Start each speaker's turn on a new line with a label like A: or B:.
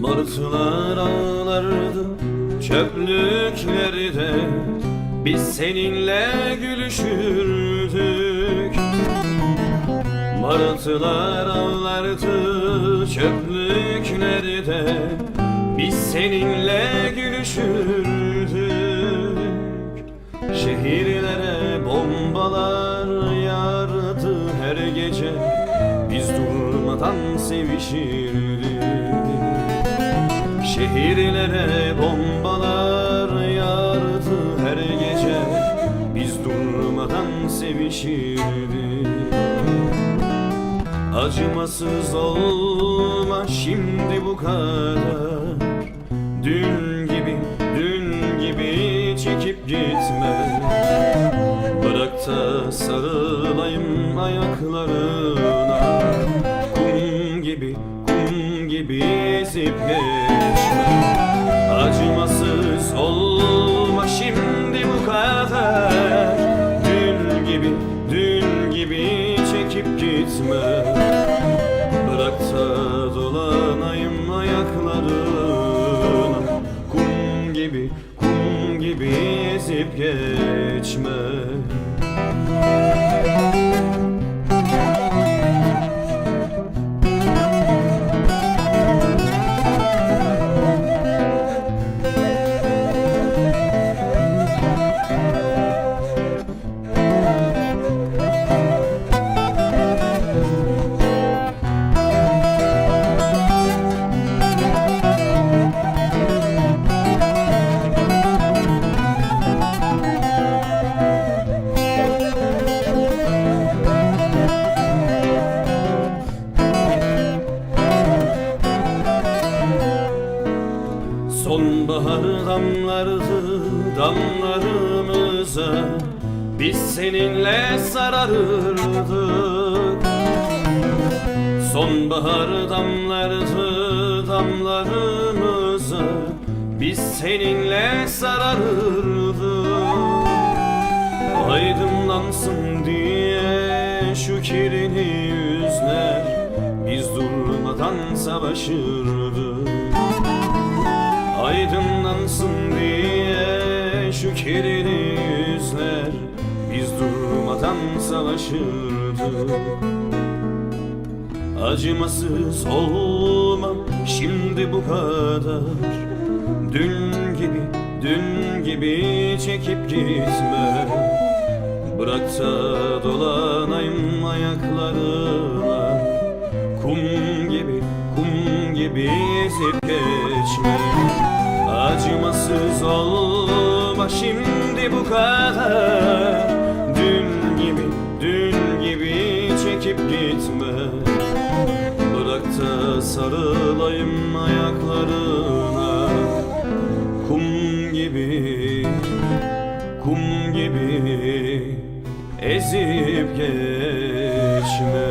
A: Martılar ağlardı çöplüklerde, biz seninle gülüşürdük. Martılar ağlardı çöplüklerde, biz seninle gülüşürdük. Şehirlere bombalar yağardı her gece, biz durmadan sevişirdik. Şehirlere bombalar yağardı her gece, biz durmadan sevişirdik. Acımasız olma şimdi bu kadar, dün gibi çekip gitme. Bırak da sarılayım ayaklarına, kum gibi ezip geçme. Acımasız olma şimdi bu kadar, dün gibi çekip gitme. Bırak da dolanayım ayaklarına, kum gibi ezip geçme. Sonbahar damlardı damlarımıza, biz seninle sararırdık. Sonbahar damlardı damlarımıza, biz seninle sararırdık. Aydınlansın diye şu kirli yüzler, biz durmadan savaşırdık. Aydınlansın diye şu kirli yüzler, biz durmadan savaşırdık. Acımasız olma şimdi bu kadar, dün gibi çekip gitme. Bırak da dolanayım ayaklarına, kum gibi ezip geçme. Acımasız olma şimdi bu kadar, dün gibi çekip gitme. Bırak da sarılayım ayaklarına, kum gibi ezip geçme.